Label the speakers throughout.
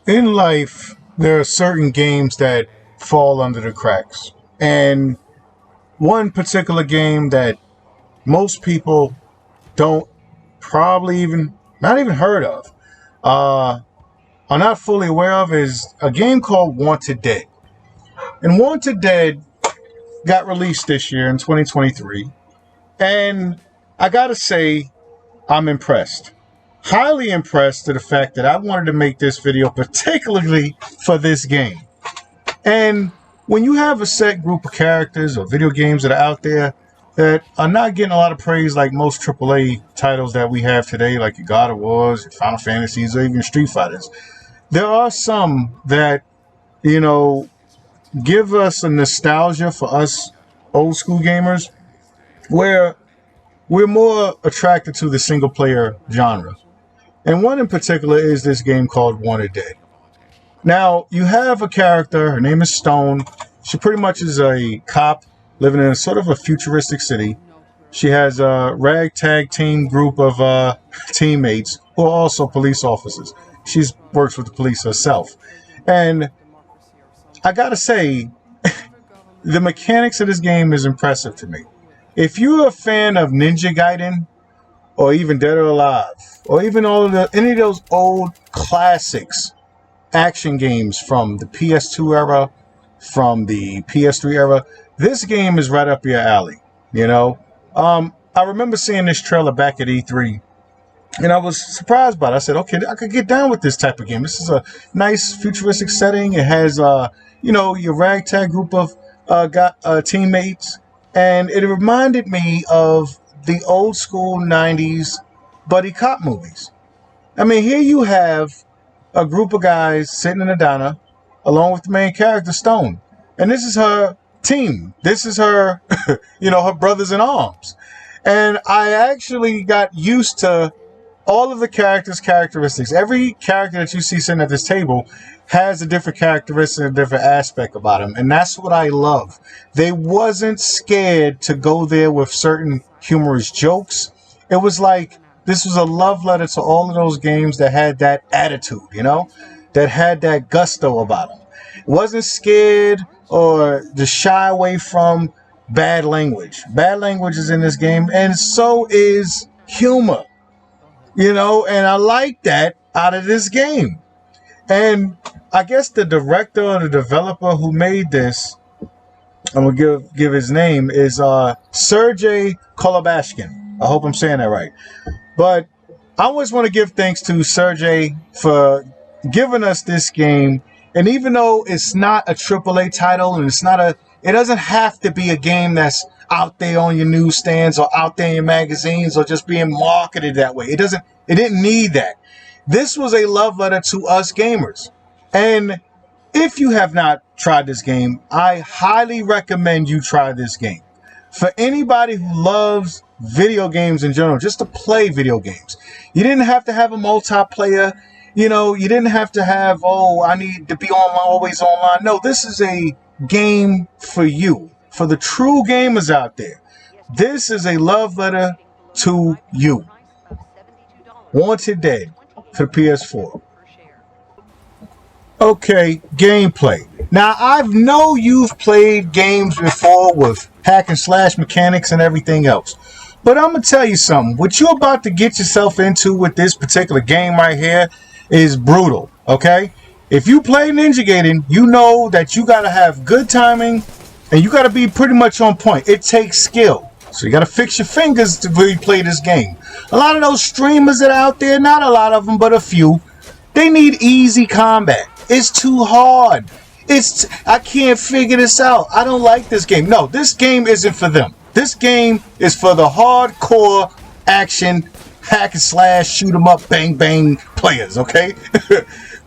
Speaker 1: In life, there are certain games that fall under the cracks. And one particular game that most people don't probably even, not even heard of, uh, are not fully aware of is a game called Wanted Dead. And Wanted Dead got released this year in 2023. And I gotta say, I'm impressed. Highly impressed to the fact that I wanted to make this video particularly for this game. And when you have a set group of characters or video games that are out there that are not getting a lot of praise like most AAA titles that we have today, like your God of Wars, your Final Fantasies, or even Street Fighters, there are some that, you know, give us a nostalgia for us old school gamers where we're more attracted to the single player genre. And one in particular is this game called Wanted Dead. Now, you have a character, her name is Stone. She pretty much is a cop living in a sort of a futuristic city. She has a ragtag team group of teammates who are also police officers. She works with the police herself. And I gotta say, the mechanics of this game is impressive to me. If you're a fan of Ninja Gaiden, or even Dead or Alive, or even any of those old classics, action games from the PS2 era, from the PS3 era, this game is right up your alley. You know, I remember seeing this trailer back at E3, and I was surprised by it. I said, okay, I could get down with this type of game. This is a nice futuristic setting. It has, your ragtag group of teammates, and it reminded me of the old school 90s buddy cop movies. I mean, here you have a group of guys sitting in a diner along with the main character, Stone. And this is her team. This is her, her brothers in arms. And I actually got used to all of the characters' characteristics. Every character that you see sitting at this table has a different characteristic, a different aspect about him. And that's what I love. They wasn't scared to go there with certain humorous jokes. It was like this was a love letter to all of those games that had that attitude, that had that gusto about them. It wasn't scared or to shy away from bad language. Bad language is in this game, and so is humor, and I like that out of this game. And I guess the director or the developer who made this, I'm gonna give his name, is Sergey Kolobashkin. I hope I'm saying that right. But I always want to give thanks to Sergey for giving us this game. And even though it's not a AAA title and it doesn't have to be a game that's out there on your newsstands or out there in your magazines or just being marketed that way. It didn't need that. This was a love letter to us gamers. And if you have not tried this game, I highly recommend you try this game. For anybody who loves video games in general, just to play video games. You didn't have to have a multiplayer. You didn't have to have, I need to be always online. No, this is a game for you. For the true gamers out there. This is a love letter to you. Wanted Dead for the PS4. Okay, gameplay. Now, I know you've played games before with hack and slash mechanics and everything else. But I'm going to tell you something. What you're about to get yourself into with this particular game right here is brutal, okay? If you play Ninja Gaiden, you know that you got to have good timing and you got to be pretty much on point. It takes skill. So you got to fix your fingers to really play this game. A lot of those streamers that are out there, not a lot of them, but a few, they need easy combat. It's too hard. I can't figure this out. I don't like this game. No, this game isn't for them. This game is for the hardcore action, hack and slash, shoot 'em up, bang bang players, okay?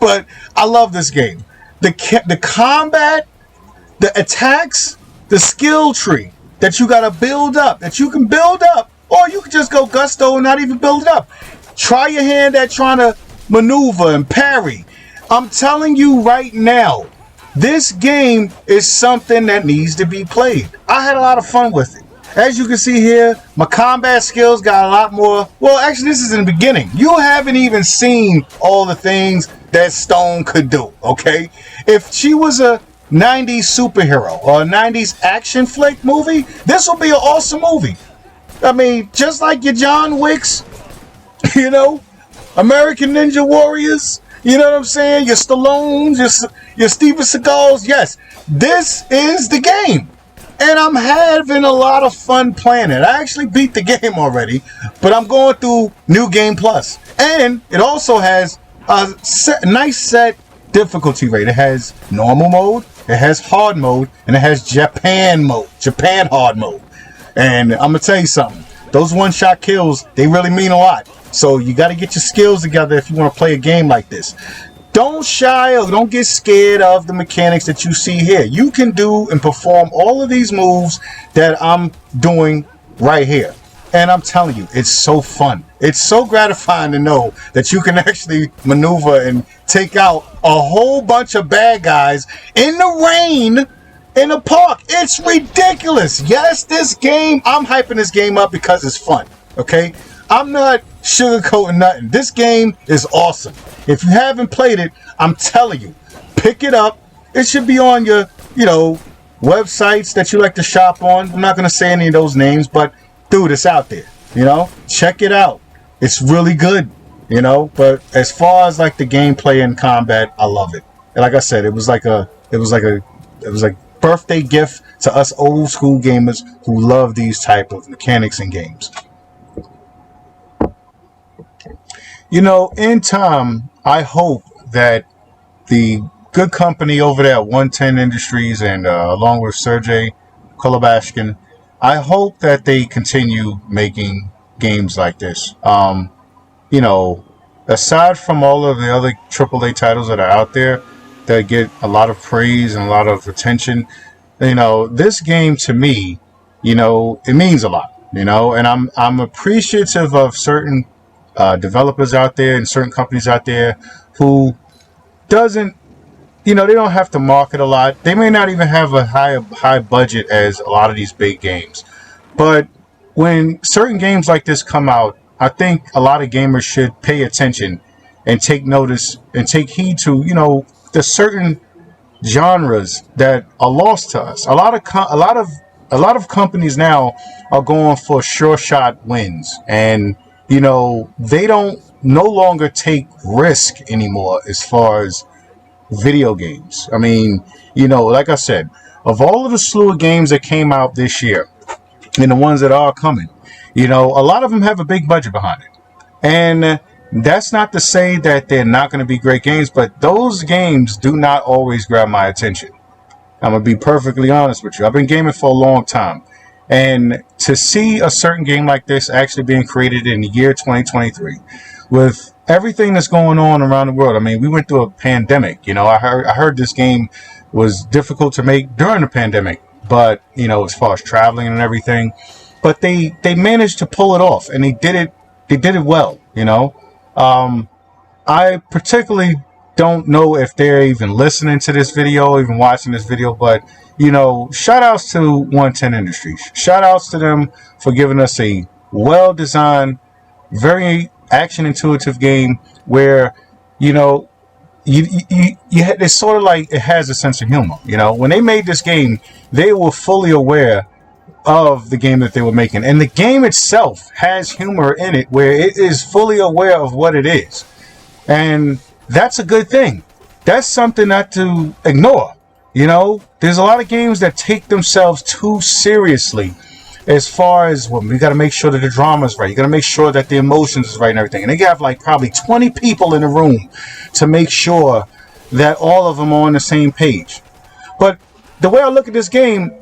Speaker 1: But I love this game. The combat, the attacks, the skill tree that you gotta build up, that you can build up, or you can just go gusto and not even build it up. Try your hand at trying to maneuver and parry. I'm telling you right now, this game is something that needs to be played. I had a lot of fun with it. As you can see here, my combat skills got a lot more. Well, actually, this is in the beginning. You haven't even seen all the things that Stone could do, okay? If she was a 90s superhero or a 90s action flick movie, this will be an awesome movie. I mean, just like your John Wicks, you know, American Ninja Warriors, you know what I'm saying? Your Stallones, your Steven Seagals. Yes, this is the game. And I'm having a lot of fun playing it. I actually beat the game already, but I'm going through New Game Plus. And it also has a nice set difficulty rate. It has normal mode, it has hard mode, and it has Japan mode, Japan hard mode. And I'm going to tell you something. Those one-shot kills, they really mean a lot. So you got to get your skills together if you want to play a game like this. Don't shy or don't get scared of the mechanics that you see here. You can do and perform all of these moves that I'm doing right here. And I'm telling you, it's so fun. It's so gratifying to know that you can actually maneuver and take out a whole bunch of bad guys in the rain in a park. It's ridiculous. Yes, this game, I'm hyping this game up because it's fun. Okay? I'm not sugarcoating nothing. This game is awesome. If you haven't played it, I'm telling you, pick it up. It should be on your, websites that you like to shop on. I'm not going to say any of those names, but dude, it's out there. Check it out. It's really good, but as far as like the gameplay and combat, I love it. And like I said, it was like birthday gift to us old school gamers who love these type of mechanics and games. In time, I hope that the good company over there at 110 Industries and along with Sergey Kolobashkin, I hope that they continue making games like this. Aside from all of the other AAA titles that are out there that get a lot of praise and a lot of attention, this game to me, it means a lot, and I'm appreciative of certain developers out there and certain companies out there who doesn't, they don't have to market a lot. They may not even have a high budget as a lot of these big games. But when certain games like this come out, I think a lot of gamers should pay attention and take notice and take heed to, the certain genres that are lost to us. A lot of companies now are going for sure shot wins, and they don't no longer take risk anymore as far as video games. I mean, like I said, of all of the slew of games that came out this year and the ones that are coming, a lot of them have a big budget behind it. And that's not to say that they're not going to be great games, but those games do not always grab my attention. I'm going to be perfectly honest with you. I've been gaming for a long time. And to see a certain game like this actually being created in the year 2023 with everything that's going on around the world. I mean, we went through a pandemic. I heard this game was difficult to make during the pandemic, but as far as traveling and everything, but they managed to pull it off, and they did it well. I particularly don't know if they're even listening to this video, even watching this video, but shout outs to 110 Industries. Shout outs to them for giving us a well-designed, very action-intuitive game where, it's sort of like it has a sense of humor. When they made this game, they were fully aware of the game that they were making. And the game itself has humor in it where it is fully aware of what it is. And that's a good thing. That's something not to ignore. There's a lot of games that take themselves too seriously as far as, well, we got to make sure that the drama's right. You got to make sure that the emotions is right and everything. And they have like probably 20 people in the room to make sure that all of them are on the same page. But the way I look at this game,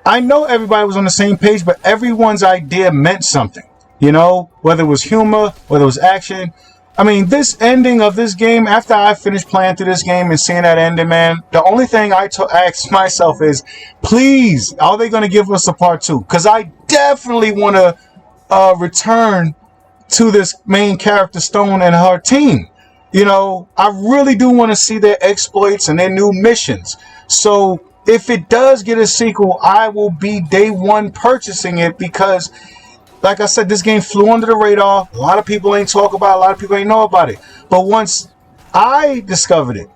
Speaker 1: I know everybody was on the same page, but everyone's idea meant something. Whether it was humor, whether it was action. I mean, this ending of this game, after I finished playing through this game and seeing that ending, man, the only thing I asked myself is, please, are they going to give us a part 2? Because I definitely want to return to this main character, Stone, and her team. I really do want to see their exploits and their new missions. So if it does get a sequel, I will be day one purchasing it because, like I said, this game flew under the radar. A lot of people ain't talk about it. A lot of people ain't know about it. But once I discovered it,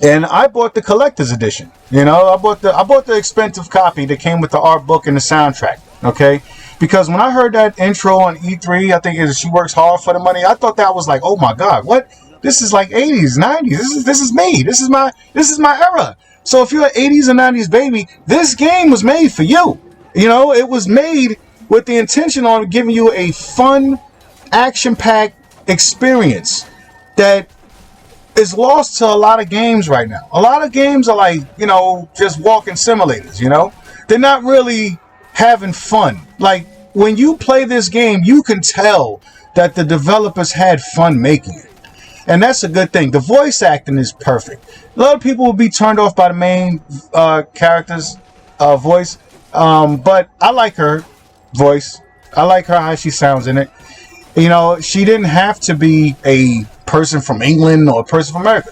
Speaker 1: and I bought the collector's edition. You know, I bought the expensive copy that came with the art book and the soundtrack. Okay, because when I heard that intro on E3, I think she works hard for the money. I thought that was like, oh my God, what? This is like 80s, 90s. This is me. This is my era. So if you're an 80s and 90s baby, this game was made for you. You know, it was made with the intention on giving you a fun, action-packed experience that is lost to a lot of games right now. A lot of games are like, you know, just walking simulators, you know? They're not really having fun. Like, when you play this game, you can tell that the developers had fun making it. And that's a good thing. The voice acting is perfect. A lot of people will be turned off by the main character's voice. But I like her voice. I like her, how she sounds in it. You know, she didn't have to be a person from England or a person from America.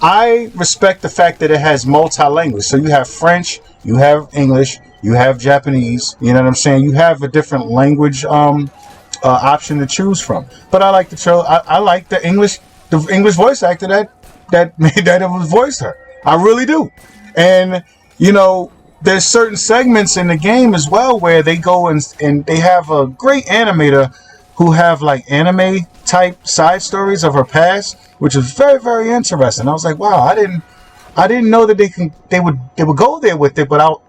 Speaker 1: I respect the fact that it has multi-language. So you have French, you have English, you have Japanese. You know what I'm saying? You have a different language option to choose from. But I like the show. I like the English voice actor that was voiced her. I really do. And you know, there's certain segments in the game as well where they go and they have a great animator who have like anime type side stories of her past, which is very, very interesting. I was like, wow, I didn't know that they would go there with it, but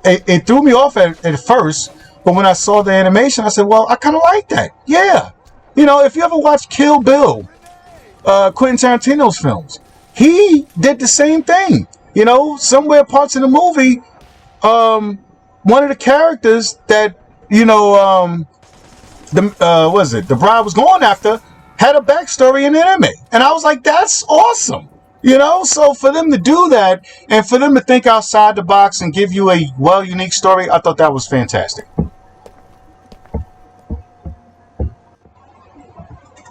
Speaker 1: it threw me off at first. But when I saw the animation, I said, well, I kind of like that. Yeah. You know, if you ever watch Kill Bill, Quentin Tarantino's films, he did the same thing. You know, somewhere parts of the movie, one of the characters that, you know, the bride was going after had a backstory in anime. And I was like, that's awesome. You know, so for them to do that and for them to think outside the box and give you a unique story, I thought that was fantastic.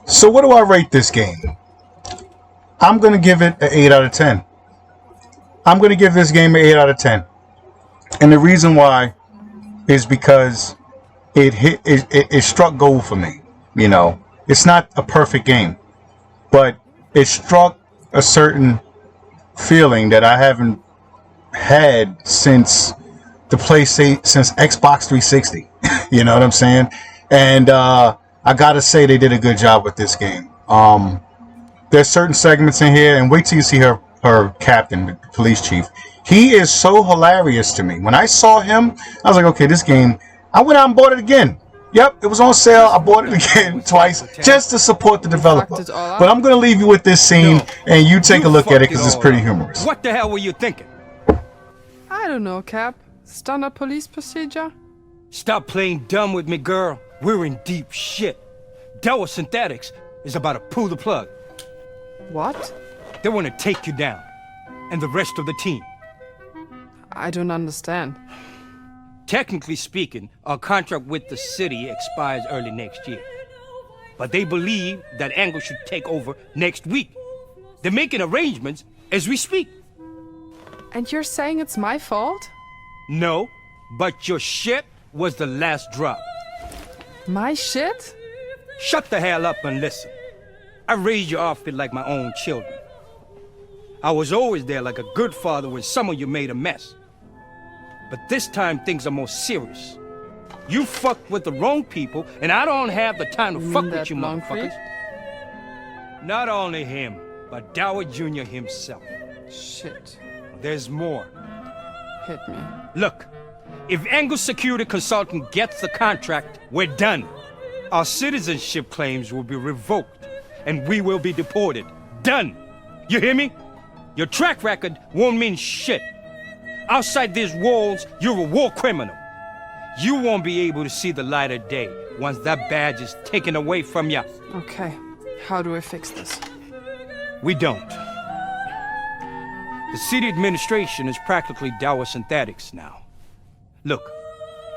Speaker 1: So what do I rate this game? I'm going to give it an 8 out of 10. I'm going to give this game an 8 out of 10. And the reason why is because it struck gold for me. You know, it's not a perfect game, but it struck a certain feeling that I haven't had since since Xbox 360. You know what I'm saying? And I gotta say they did a good job with this game. There's certain segments in here, and wait till you see her captain, the police chief. He is so hilarious to me. When I saw him, I was like, okay, this game. I went out and bought it again. Yep, it was on sale. I bought it again twice just to support the developer. But I'm going to leave you with this scene, and you take a look at it because it's pretty humorous.
Speaker 2: What the hell were you thinking?
Speaker 3: I don't know, Cap. Standard police procedure?
Speaker 2: Stop playing dumb with me, girl. We're in deep shit. Dow Synthetics is about to pull the plug.
Speaker 3: What?
Speaker 2: They want to take you down, and the rest of the team.
Speaker 3: I don't understand.
Speaker 2: Technically speaking, our contract with the city expires early next year. But they believe that Angle should take over next week. They're making arrangements as we speak.
Speaker 3: And you're saying it's my fault?
Speaker 2: No, but your shit was the last drop.
Speaker 3: My shit?
Speaker 2: Shut the hell up and listen. I raised your outfit like my own children. I was always there like a good father when some of you made a mess. But this time things are more serious. You fucked with the wrong people, and I don't have the time to fuck with you motherfuckers. Not only him, but Dower Jr. himself.
Speaker 3: Shit.
Speaker 2: There's more.
Speaker 3: Hit me.
Speaker 2: Look, if Angle Security Consultant gets the contract, we're done. Our citizenship claims will be revoked, and we will be deported. Done. You hear me? Your track record won't mean shit. Outside these walls, you're a war criminal. You won't be able to see the light of day once that badge is taken away from you.
Speaker 3: Okay, how do we fix this?
Speaker 2: We don't. The city administration is practically Dower Synthetics now. Look,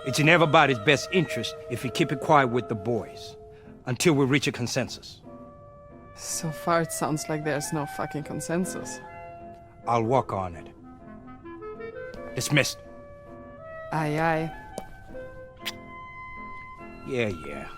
Speaker 2: it's in everybody's best interest if we keep it quiet with the boys until we reach a consensus.
Speaker 3: So far it sounds like there's no fucking consensus.
Speaker 2: I'll work on it. Dismissed.
Speaker 3: Aye, aye.
Speaker 2: Yeah.